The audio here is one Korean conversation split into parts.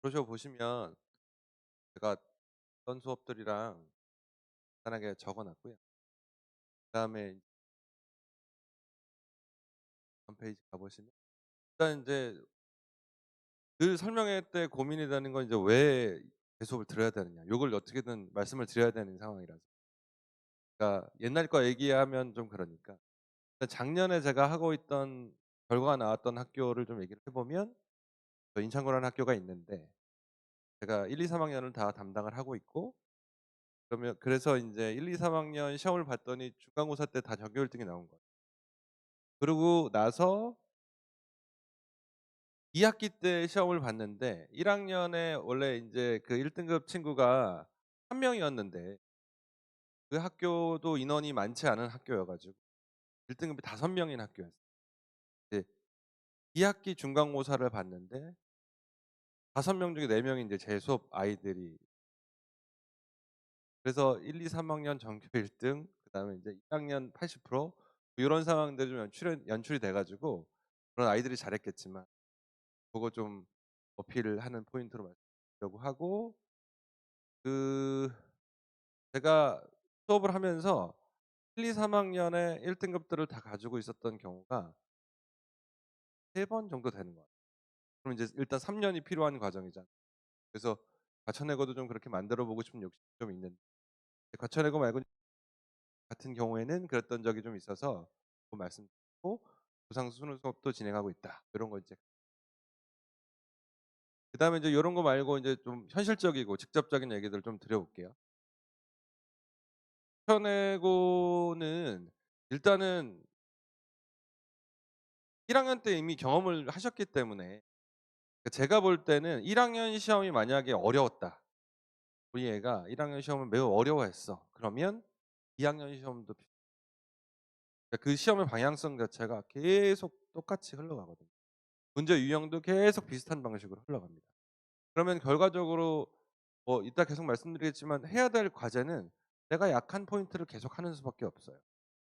브로셔 보시면 제가 어떤 수업들이랑 간단하게 적어 놨고요. 그다음에 홈페이지 가 보시면 일단 인제 늘 설명회 때 고민이 되는 건 이제 왜 수업을 들어야 되느냐. 요걸 어떻게든 말씀을 드려야 되는 상황이라서. 그러니까 옛날 거 얘기하면 좀 그러니까. 작년에 제가 하고 있던 결과가 나왔던 학교를 좀 얘기를 해 보면 저 인천고라는 학교가 있는데 제가 1-2-3 학년을 다 담당을 하고 있고 그러면 그래서 인제 1-2-3 학년 시험을 봤더니 중간고사 때 다 전교 1 등이 나온 거예요. 그러고 나서 2 학기 때 시험을 봤는데 1 학년에 원래 인제 그 1 등급 친구가 1 명이었는데 그 학교도 인원이 많지 않은 학교여 가지고 1 등급이 5 명인 학교였어요. 이제 2 학기 중간고사를 봤는데 5명 중에 4 명이 인제 제 수업 아이들이 그래서 1-2-3 학년 전교 1 등 그다음에 인제 1 학년 80% 요런 상황들이 좀 연출이 돼 가지고 물론 아이들이 잘했겠지만 고거 좀 어필을 하는 포인트로 말씀드리려고 하고 그 제가 수업을 하면서 1-2-3 학년에 1 등급들을 다 가지고 있었던 경우가 3번 정도 되는 것 같아요. 그럼 이제 일단 3 년이 필요한 과정이잖아요. 그래서 과천외고도 좀 그렇게 만들어 보고 싶은 욕심이 좀 있는데 과천외고 말고 같은 경우에는 그랬던 적이 좀 있어서 그 말씀드리고 부상 수능 수업도 진행하고 있다. 요런 거 이제 그다음에 이제 요런 거 말고 인제 좀 현실적이고 직접적인 얘기들을 좀 드려 볼게요. 과천외고는 일단은 1 학년 때 이미 경험을 하셨기 때문에 제가 볼 때는 1 학년 시험이 만약에 어려웠다. 우리 애가 1 학년 시험을 매우 어려워했어. 그러면 2 학년 시험도 그러니까 그 시험의 방향성 자체가 계속 똑같이 흘러가거든요. 문제 유형도 계속 비슷한 방식으로 흘러갑니다. 그러면 결과적으로 뭐 이따 계속 말씀드리겠지만 해야 될 과제는 내가 약한 포인트를 계속 하는 수밖에 없어요.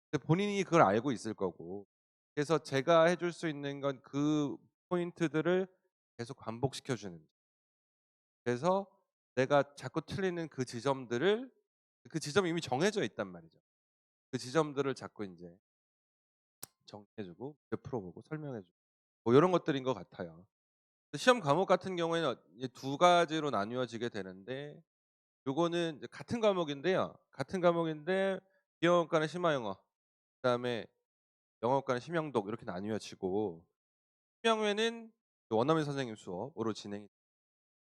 근데 본인이 그걸 알고 있을 거고 그래서 제가 해줄 수 있는 건 그 포인트들을 계속 반복시켜 주는 그래서 내가 자꾸 틀리는 그 지점들을 그 지점이 이미 정해져 있단 말이죠. 그 지점들을 자꾸 인제 정리해 주고 풀어 보고 설명해 주고 뭐 요런 것들인 것 같아요. 시험 과목 같은 경우에는 이제 2 가지로 나뉘어지게 되는데 요거는 이제 같은 과목인데요. 같은 과목인데 비영어과는 심화영어 그다음에 영어과는 심영독 이렇게 나뉘어지고 심영회는 원어민 선생님 수업으로 진행이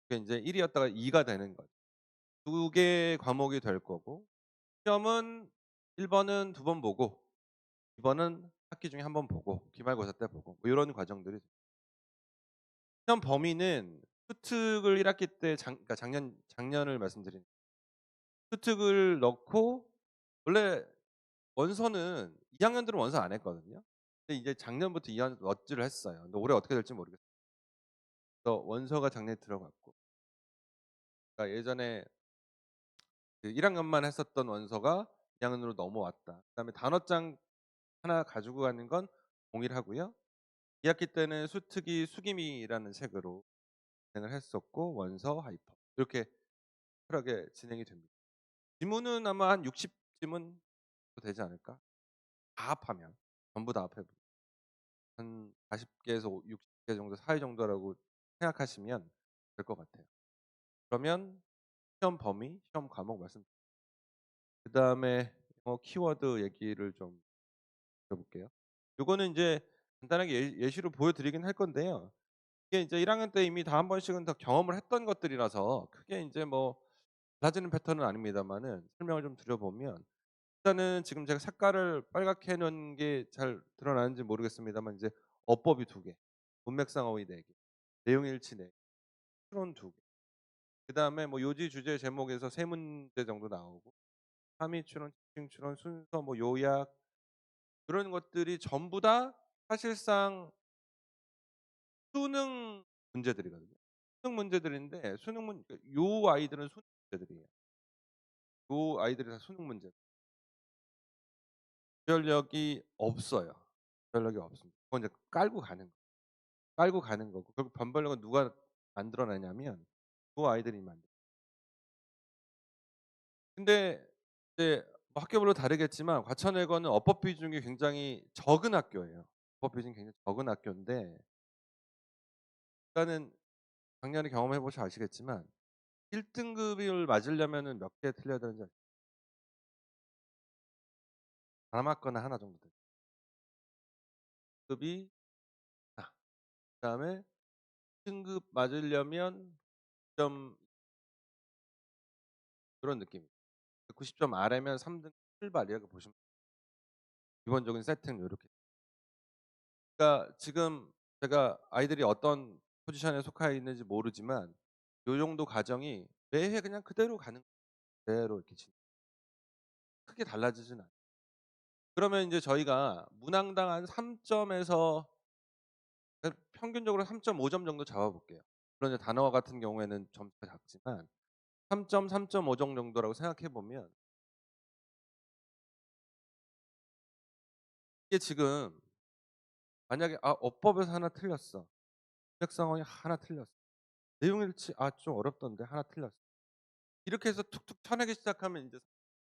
그게 인제 1 이었다가 2가 되는 거죠. 2 개의 과목이 될 거고 시험은 1 번은 2번 보고 2 번은 학기 중에 1번 보고 기말고사 때 보고 뭐 요런 과정들이 시험 범위는 수특을 1 학기 때 그러니까 작년을 말씀드린 수특을 넣고 원래 원서는 2 학년들은 원서 안 했거든요. 근데 이제 작년부터 2 학년 어찌를 했어요. 근데 올해 어떻게 될지 모르겠어요. 그래서 원서가 작년에 들어갔고 그러니까 예전에 그 1 학년만 했었던 원서가 2 학년으로 넘어왔다. 그다음에 단어장 하나 가지고 가는 건 동일하고요. 2 학기 때는 수특이 수기미라는 색으로 진행을 했었고 원서, 하이퍼 이렇게 쿨하게 진행이 됩니다. 지문은 아마 한 60 지문 되지 않을까? 다 합하면. 전부 다 합해 한 40 개에서 60개 정도 사이 정도라고 생각하시면 될 것 같아요. 그러면 시험 범위, 시험 과목 말씀 그다음에 키워드 얘기를 좀 드려 볼게요. 요거는 인제 간단하게 예시로 보여 드리긴 할 건데요. 이게 인제 1 학년 때 이미 다 한 번씩은 다 경험을 했던 것들이라서 크게 인제 뭐 달라지는 패턴은 아닙니다마는 설명을 좀 드려 보면 일단은 지금 제가 색깔을 빨갛게 해 놓은 게 잘 드러나는지 모르겠습니다만 이제 어법이 2 개, 문맥상어휘 4 개, 내용일치 4 개, 추론 2 개. 그다음에 뭐 요지, 주제, 제목에서 3 문제 정도 나오고 함의 추론, 특징 추론, 순서, 뭐 요약 그런 것들이 전부 다 사실상 수능 문제들이거든요. 수능 문제들인데 그러니까 요 아이들은 수능 문제들이에요. 요 아이들이 다 수능 문제. 변별력이 없어요. 변별력이 없습니다. 그건 이제 깔고 가는 거 깔고 가는 거고 결국 변별력은 누가 만들어 내냐면 아이들이 많 근데 이제 뭐 학교별로 다르겠지만 과천외고는 어법 비중이 굉장히 적은 학교예요. 어법 비중이 굉장히 적은 학교인데 일단은 작년에 경험해 보셔 아시겠지만 1 등급을 맞으려면은 몇 개 틀려야 되는지 다 맞거나 하나 정도 돼요. 급이 아 그다음에 등급 맞으려면 점 그런 느낌이에요. 90점 아래면 3 등 출발 이렇게 보시면 기본적인 세트는 요렇게. 그러니까 지금 제가 아이들이 어떤 포지션에 속하여 있는지 모르지만 요 정도 과정이 매해 그냥 그대로 가는 그대로 이렇게 크게 달라지진 않아요. 그러면 인제 저희가 문항당 한 3 점에서 평균적으로 3.5점 정도 잡아 볼게요. 물론 이제 단어 같은 경우에는 점수가 작지만 3 점, 3.5점 정도라고 생각해 보면 이게 지금 만약에 어법에서 하나 틀렸어. 문맥 상황이 하나 틀렸어. 내용일치 좀 어렵던데 하나 틀렸어. 이렇게 해서 툭툭 쳐내기 시작하면 인제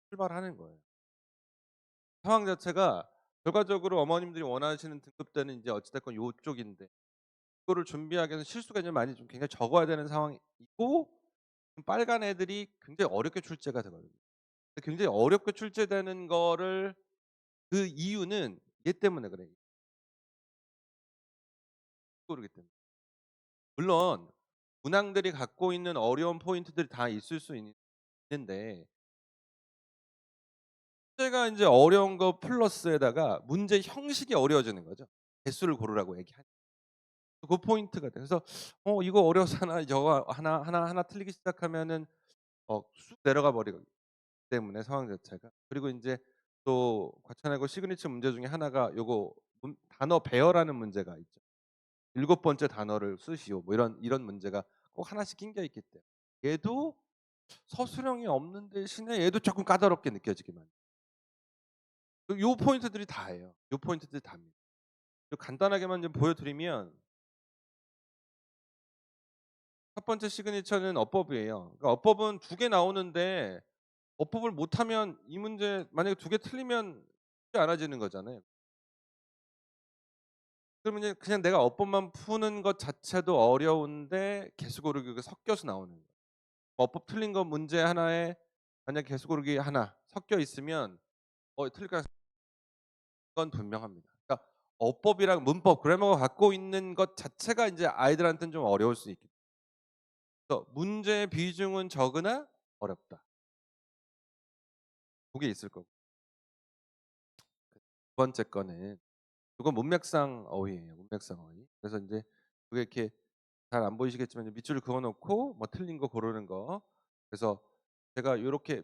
출발하는 거예요. 상황 자체가 결과적으로 어머님들이 원하시는 등급대는 인제 어찌 됐건 요쪽인데 그거를 준비하기 위해서 실수가 이제 많이 좀 굉장히 적어야 되는 상황이고 빨간 애들이 굉장히 어렵게 출제가 되거든요. 근데 굉장히 어렵게 출제되는 거를 그 이유는 얘 때문에 그래요. 모르기 때문에. 물론 문항들이 갖고 있는 어려운 포인트들이 다 있을 수 있는데 문제가 인제 어려운 거 플러스에다가 문제 형식이 어려워지는 거죠. 개수를 고르라고 얘기하니까. 그 포인트가 돼요. 그래서 이거 어려워서 하나 저거 하나 틀리기 시작하면은 쑥 내려가 버리기 때문에 상황 자체가. 그리고 인제 또 과천하고 시그니처 문제 중에 하나가 요거 단어 배열하는 문제가 있죠. 7 번째 단어를 쓰시오. 뭐 이런 문제가 꼭 하나씩 낑겨 있기 때문에. 얘도 서술형이 없는 대신에 얘도 쪼끔 까다롭게 느껴지기만 해요. 요 포인트들이 다예요. 요 포인트들이 다입니다. 요 간단하게만 좀 보여 드리면 첫 번째 시그니처는 어법이에요. 그러니까 어법은 2개 나오는데 어법을 못하면 이 문제 만약에 2개 틀리면 쉽지 않아지는 거잖아요. 그러면 이제 그냥 내가 어법만 푸는 것 자체도 어려운데 개수 고르기가 섞여서 나오는 거예요. 어법 틀린 거 문제 하나에 만약 개수 고르기 하나 섞여 있으면 틀릴 가능성이 건 분명합니다. 그러니까 어법이랑 문법 그래머가 갖고 있는 것 자체가 인제 아이들한테는 좀 어려울 수 있겠죠. 그래서 문제의 비중은 적으나 어렵다. 고게 있을 거고. 두 번째 거는 요건 문맥상 어휘예요. 문맥상 어휘. 그래서 인제 그게 이렇게 잘 안 보이시겠지만 이제 밑줄을 그어 놓고 뭐 틀린 거 고르는 거. 그래서 제가 요렇게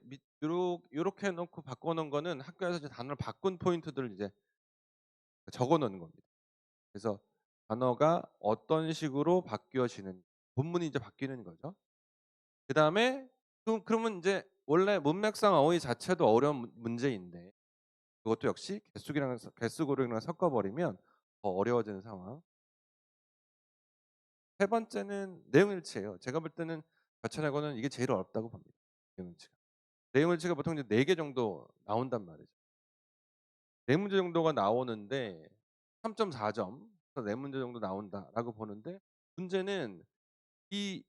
요렇게 해 놓고 바꿔 놓은 거는 학교에서 이제 단어를 바꾼 포인트들을 이제 적어 놓는 겁니다. 그래서 단어가 어떤 식으로 바뀌어지는 본문이 이제 바뀌는 거죠. 그다음에 그러면 인제 원래 문맥상 어휘 자체도 어려운 문제인데 그것도 역시 개수 고르기랑 섞어 버리면 더 어려워지는 상황. 세 번째는 내용일치예요. 제가 볼 때는 과천하고는 이게 제일 어렵다고 봅니다. 내용일치가. 내용일치가 보통 이제 4개 정도 나온단 말이죠. 4 문제 정도가 나오는데 3.4 점. 그래서 4 문제 정도 나온다라고 보는데 문제는 이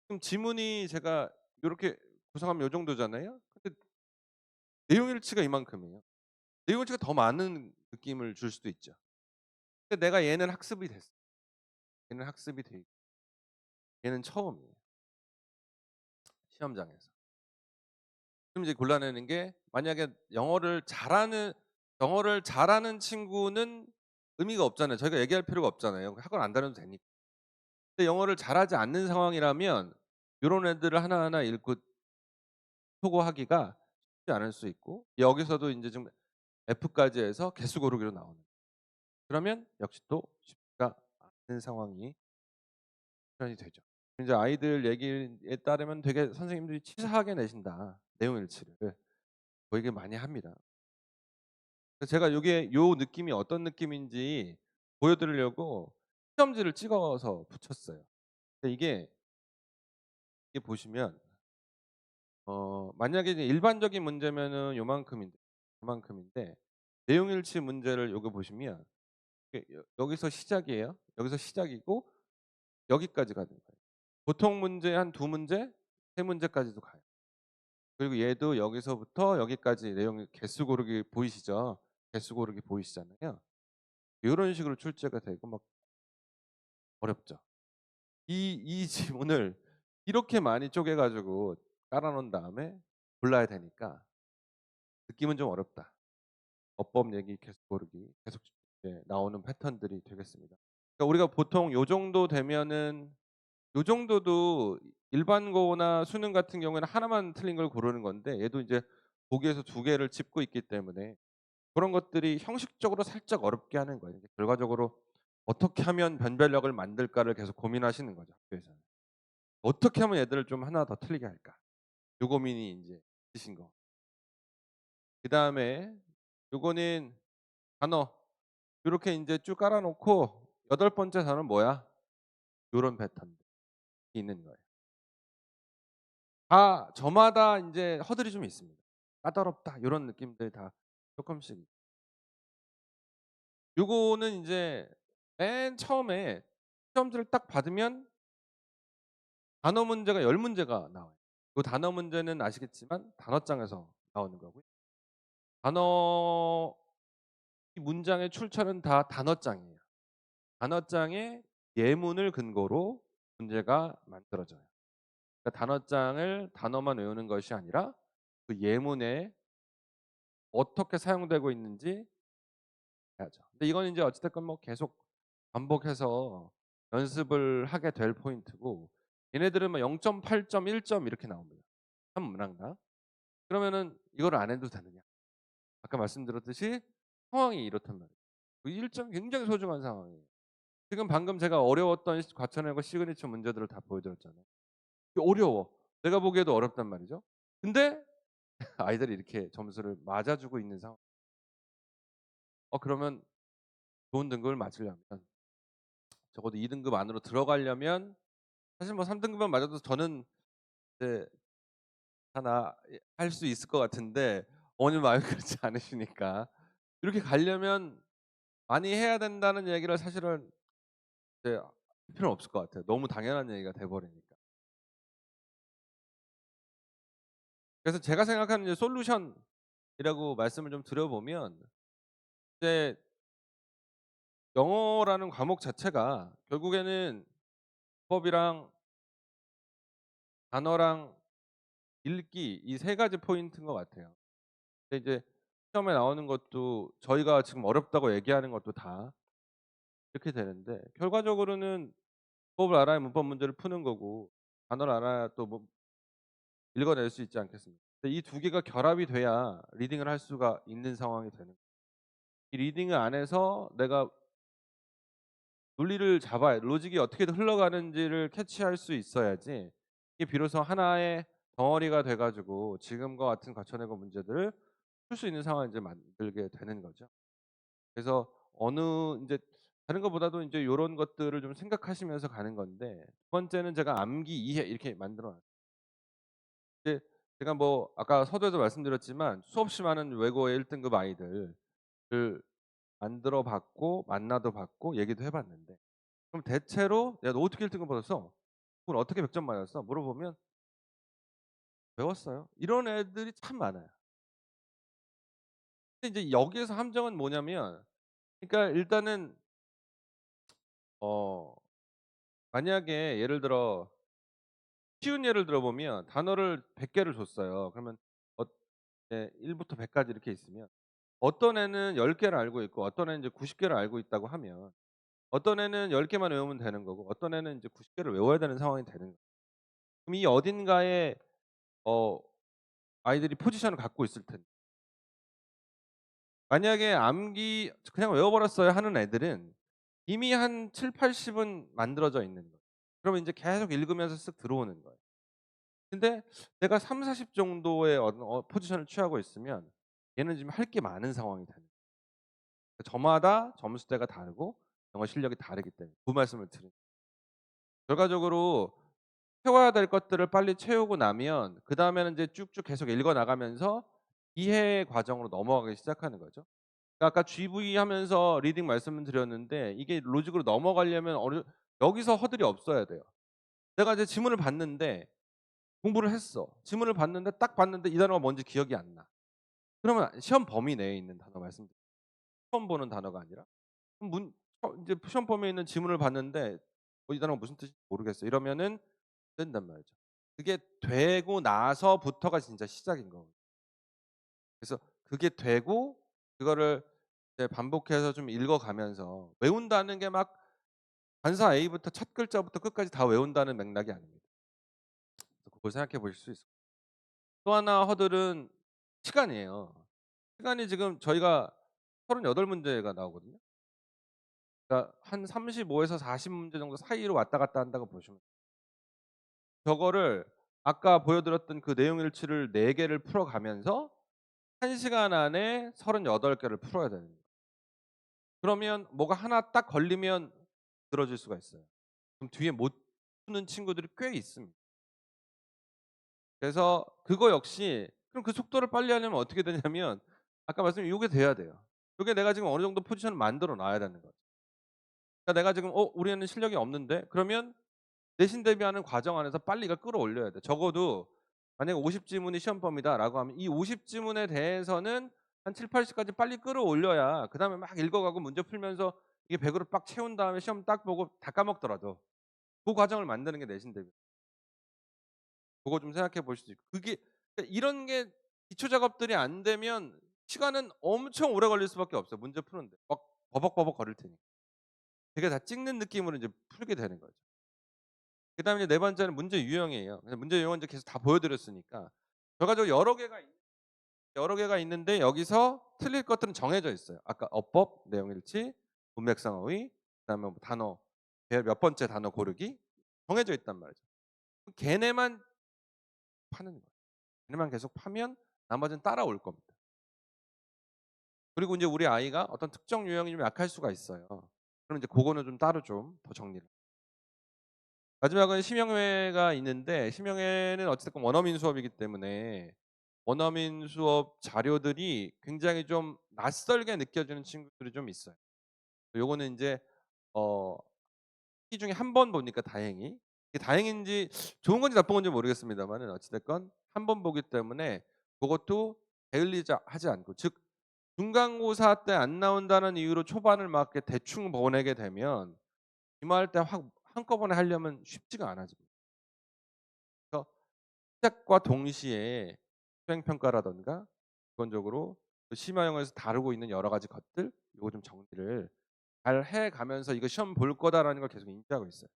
지금 지문이 제가 요렇게 구성하면 요 정도잖아요. 근데 내용일치가 이만큼이에요. 내용일치가 더 많은 느낌을 줄 수도 있죠. 근데 내가 얘는 학습이 됐어. 얘는 학습이 돼 있고 얘는 처음이에요, 시험장에서. 그럼 이제 골라내는 게 만약에 영어를 잘하는 친구는 의미가 없잖아요. 저희가 얘기할 필요가 없잖아요. 학원 안 다녀도 되니까. 근데 영어를 잘하지 않는 상황이라면 요런 애들을 하나하나 읽고 토고하기가 쉽지 않을 수 있고 여기서도 인제 좀 F까지 해서 개수 고르기로 나오는 그러면 역시 또 쉽지가 않은 상황이 출현이 되죠. 인제 아이들 얘기에 따르면 되게 선생님들이 치사하게 내신다, 내용 일치를. 뭐 얘기 많이 합니다. 그래서 제가 요게 요 느낌이 어떤 느낌인지 보여 드리려고 시험지를 찍어서 붙였어요. 근데 이게 이게 보시면 만약에 이제 일반적인 문제면은 요만큼인데 내용일치 문제를 요거 보시면 여기서 시작이에요. 여기서 시작이고 여기까지 가는 거예요. 보통 문제 한 두 문제, 세 문제까지도 가요. 그리고 얘도 여기서부터 여기까지 내용 개수 고르기 보이시죠? 개수 고르기 보이시잖아요. 요런 식으로 출제가 되고 막 어렵죠. 이 지문을 이렇게 많이 쪼개 가지고 깔아 놓은 다음에 골라야 되니까 느낌은 좀 어렵다. 어법 얘기 계속 고르기 계속 이제 나오는 패턴들이 되겠습니다. 그러니까 우리가 보통 요 정도 되면은 요 정도도 일반고나 수능 같은 경우에는 하나만 틀린 걸 고르는 건데 얘도 이제 보기에서 두 개를 짚고 있기 때문에 그런 것들이 형식적으로 살짝 어렵게 하는 거예요. 이제 결과적으로 어떻게 하면 변별력을 만들까를 계속 고민하시는 거죠, 학교에서는. 어떻게 하면 얘들을 좀 하나 더 틀리게 할까? 요 고민이 인제 있으신 거. 그다음에 요거는 단어 요렇게 인제 쭉 깔아 놓고 여덟 번째 단어는 뭐야? 요런 패턴들이 있는 거예요. 다 저마다 인제 허들이 좀 있습니다. 까다롭다 요런 느낌들이 다 쪼끔씩 요거는 인제 맨 처음에 시험지를 딱 받으면 단어 문제가 10 문제가 나와요. 그 단어 문제는 아시겠지만 단어장에서 나오는 거고요. 단어 이 문장의 출처는 다 단어장이에요. 단어장의 예문을 근거로 문제가 만들어져요. 그러니까 단어장을 단어만 외우는 것이 아니라 그 예문에 어떻게 사용되고 있는지 해야죠. 근데 이건 인제 어찌 됐건 뭐 계속 반복해서 연습을 하게 될 포인트고 얘네들은 뭐 0.8 점, 1점 이렇게 나옵니다, 한 문항당. 그러면은 이걸 안 해도 되느냐? 아까 말씀드렸듯이 상황이 이렇단 말이에요. 그 1 점이 굉장히 소중한 상황이에요. 지금 방금 제가 어려웠던 과천형과 시그니처 문제들을 다 보여드렸잖아요. 이게 어려워. 내가 보기에도 어렵단 말이죠. 근데 아이들이 이렇게 점수를 맞아주고 있는 상황. 그러면 좋은 등급을 맞으려면 적어도 2 등급 안으로 들어가려면 사실 뭐 3 등급만 맞아도 저는 이제 하나 할 수 있을 것 같은데 어머님 마음이 그렇지 않으시니까 이렇게 가려면 많이 해야 된다는 얘기를 사실은 이제 할 필요는 없을 것 같아요. 너무 당연한 얘기가 돼 버리니까. 그래서 제가 생각하는 이제 솔루션이라고 말씀을 좀 드려 보면 이제 영어라는 과목 자체가 결국에는 문법이랑 단어랑 읽기 이 세 가지 포인트인 것 같아요. 근데 이제 시험에 나오는 것도 저희가 지금 어렵다고 얘기하는 것도 다 이렇게 되는데 결과적으로는 문법을 알아야 문법 문제를 푸는 거고 단어를 알아야 또 뭐 읽어낼 수 있지 않겠습니까? 근데 이 두 개가 결합이 돼야 리딩을 할 수가 있는 상황이 되는 거예요. 이 리딩을 안에서 내가 논리를 잡아야 로직이 어떻게든 흘러가는지를 캐치할 수 있어야지 이게 비로소 하나의 덩어리가 돼 가지고 지금과 같은 과천외고 문제들을 풀 수 있는 상황을 이제 만들게 되는 거죠. 그래서 어느 인제 다른 것보다도 인제 요런 것들을 좀 생각하시면서 가는 건데 두 번째는 제가 암기 이해 이렇게 만들어 놨어요. 이제 제가 뭐 아까 서두에도 말씀드렸지만 수없이 많은 외고의 1 등급 아이들을 만들어 봤고 만나도 봤고 얘기도 해 봤는데 그럼 대체로 "야 너 어떻게 1 등급 받았어? 그건 어떻게 100점 맞았어?" 물어보면 "배웠어요." 이런 애들이 참 많아요. 근데 이제 여기에서 함정은 뭐냐면 그러니까 일단은 어 만약에 예를 들어 쉬운 예를 들어 보면 단어를 100 개를 줬어요. 그러면 어 예 1 부터 100 까지 이렇게 있으면 어떤 애는 10 개를 알고 있고 어떤 애는 이제 90 개를 알고 있다고 하면 어떤 애는 10 개만 외우면 되는 거고 어떤 애는 이제 90 개를 외워야 되는 상황이 되는 거예요. 그럼 이 어딘가에 어 아이들이 포지션을 갖고 있을 텐데 만약에 암기 그냥 외워 버렸어요 하는 애들은 이미 한 70-80은 만들어져 있는 거예요. 그러면 인제 계속 읽으면서 쓱 들어오는 거예요. 근데 내가 30-40 정도의 포지션을 취하고 있으면 얘는 지금 할 게 많은 상황이 되는 거예요. 저마다 점수대가 다르고 영어 실력이 다르기 때문에 그 말씀을 드린 결과적으로 채워야 될 것들을 빨리 채우고 나면 그다음에는 인제 쭉쭉 계속 읽어 나가면서 이해 과정으로 넘어가기 시작하는 거죠. 그러니까 아까 GV 하면서 리딩 말씀을 드렸는데 이게 로직으로 넘어가려면 여기서 허들이 없어야 돼요. 내가 이제 지문을 봤는데 공부를 했어. 지문을 봤는데 딱 봤는데 이 단어가 뭔지 기억이 안 나. 그러면 시험 범위 내에 있는 단어 말씀드려요. 처음 보는 단어가 아니라. 그럼 인제 시험 범위에 있는 지문을 봤는데 이 단어가 무슨 뜻인지 모르겠어. 이러면은 된단 말이죠. 그게 되고 나서부터가 진짜 시작인 거거든요. 그래서 그게 되고 그거를 이제 반복해서 좀 읽어가면서 외운다는 게 막 관사 A부터 첫 글자부터 끝까지 다 외운다는 맥락이 아닙니다. 그래서 그걸 생각해 보실 수 있을 거예요. 또 하나 허들은 시간이에요. 시간이 지금 저희가 38 문제가 나오거든요. 그러니까 한 35에서 40 문제 정도 사이로 왔다 갔다 한다고 보시면 돼요. 저거를 아까 보여드렸던 그 내용 일치를 4 개를 풀어가면서 1 시간 안에 38 개를 풀어야 되는 거예요. 그러면 뭐가 하나 딱 걸리면 늘어질 수가 있어요. 그럼 뒤에 못 푸는 친구들이 꽤 있습니다. 그래서 그거 역시 그럼 그 속도를 빨리 하려면 어떻게 되냐면 아까 말씀드린 요게 돼야 돼요. 요게 내가 지금 어느 정도 포지션을 만들어 놔야 되는 거죠. 그러니까 내가 지금 우리 애는 실력이 없는데 그러면 내신 대비하는 과정 안에서 빨리 이걸 끌어올려야 돼. 적어도 만약에 50 지문이 시험 범위다라고 하면 이 50 지문에 대해서는 한 70-80 까지 빨리 끌어올려야 그다음에 막 읽어가고 문제 풀면서 이게 100 으로 빡 채운 다음에 시험 딱 보고 다 까먹더라도 그 과정을 만드는 게 내신 대비. 고거 좀 생각해 보실 수 있고 그게 그러니까 이런 게 기초 작업들이 안 되면 시간은 엄청 오래 걸릴 수밖에 없어요, 문제 푸는데. 막 버벅버벅 거릴 테니까. 그게 다 찍는 느낌으로 인제 풀게 되는 거죠. 그다음에 이제 네 번째는 문제 유형이에요. 그래서 문제 유형은 이제 계속 다 보여 드렸으니까 결과적으로 여러 개가 있는데 여기서 틀릴 것들은 정해져 있어요. 아까 어법, 내용일치, 문맥상어휘, 그다음에 뭐 단어 몇 번째 단어 고르기 정해져 있단 말이죠. 걔네만 파는 거예요. 걔네만 계속 파면 나머지는 따라올 겁니다. 그리고 인제 우리 아이가 어떤 특정 유형이 좀 약할 수가 있어요. 그럼 이제 고거는 좀 따로 좀 더 정리를. 마지막은 심형회가 있는데 심형회는 어찌 됐건 원어민 수업이기 때문에 원어민 수업 자료들이 굉장히 좀 낯설게 느껴지는 친구들이 좀 있어요. 요거는 인제 어 기 중에 한 번 보니까 다행히 이게 다행인지 좋은 건지 나쁜 건지 모르겠습니다만은 어찌 됐건 한 번 보기 때문에 고것도 게을리자 하지 않고 즉 중간고사 때 안 나온다는 이유로 초반을 막 이렇게 대충 보내게 되면 기말할 때 확 한꺼번에 하려면 쉽지가 않아집니다. 그래서 시작과 동시에 수행 평가라든가 기본적으로 그 심화형에서 다루고 있는 여러 가지 것들 요거 좀 정리를 잘 해 가면서 '이거 시험 볼 거다.'라는 걸 계속 인지하고 있어요.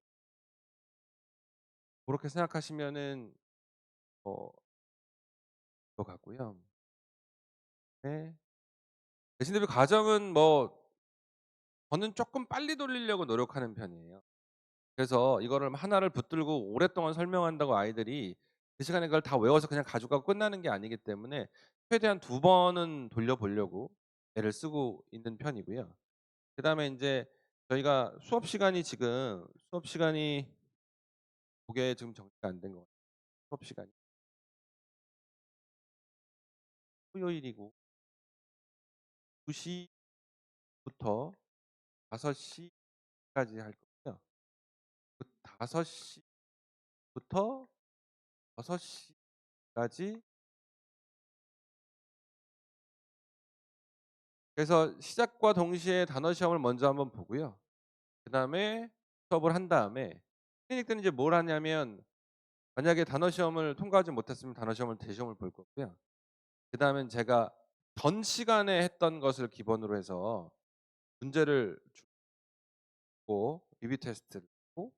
고렇게 생각하시면은 어 것 같고요. 네. 대신 대비 과정은 뭐 저는 쪼끔 빨리 돌리려고 노력하는 편이에요. 그래서 이거를 하나를 붙들고 오랫동안 설명한다고 아이들이 그 시간에 그걸 다 외워서 그냥 가져가고 끝나는 게 아니기 때문에 최대한 2 번은 돌려 보려고 애를 쓰고 있는 편이고요. 그다음에 인제 저희가 수업 시간이 고게 지금 정리가 안 된 것 같아요. 수업 시간이 토요일이고 2 시부터 5 시까지 할 거고요. 그 5 시부터 6 시까지 그래서 시작과 동시에 단어 시험을 먼저 한번 보고요. 그다음에 수업을 한 다음에 클리닉 때는 이제 뭘 하냐면 만약에 단어 시험을 통과하지 못했으면 단어 시험을 대시험을 볼 거고요. 그다음엔 제가 전 시간에 했던 것을 기본으로 해서 문제를 주고 리뷰 테스트를 하고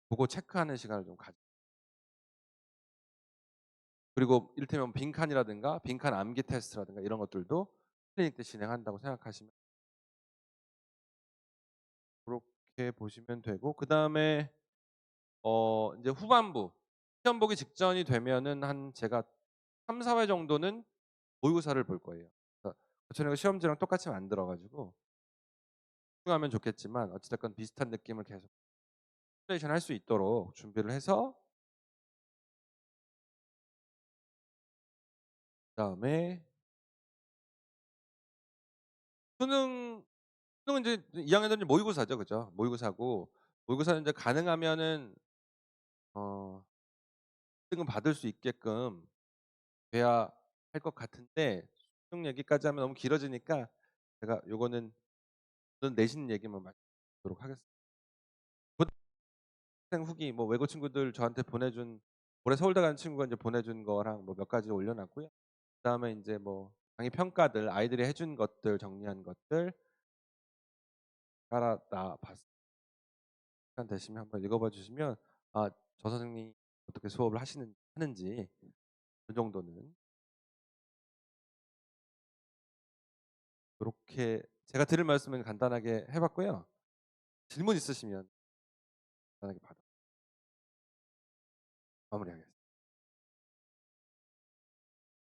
고거 체크하는 시간을 좀 그리고 이를테면 빈칸이라든가 빈칸 암기 테스트라든가 이런 것들도 클리닉 때 진행한다고 생각하시면 고렇게 보시면 되고 그다음에 인제 후반부 시험 보기 직전이 되면은 한 제가 3-4회 정도는 모의고사를 볼 거예요. 그러니까 저는 그 시험지랑 똑같이 만들어 가지고 집중하면 좋겠지만 어찌 됐건 비슷한 느낌을 계속 시뮬레이션 할 수 있도록 준비를 해서 그다음에 수능 수능은 이제 2 학년들은 모의고사죠. 그죠? 모의고사고 모의고사는 인제 가능하면은 어 등은 받을 수 있게끔 돼야 할 것 같은데 수능 얘기까지 하면 너무 길어지니까 제가 요거는 내신 얘기만 말씀드리도록 하겠습니다. 고등학생 후기 뭐 외고 친구들 저한테 보내준 올해 서울대 가는 친구가 인제 보내준 거랑 뭐 몇 가지 올려 놨고요. 그다음에 인제 뭐 강의 평가들 아이들이 해준 것들 정리한 것들 깔아 놔 봤습니다. 시간 되시면 한번 읽어 봐 주시면 아 저 선생님이 어떻게 수업을 하는지 그 정도는 요렇게 제가 드릴 말씀은 간단하게 해 봤고요. 질문 있으시면 간단하게 받아 마무리하겠습니다.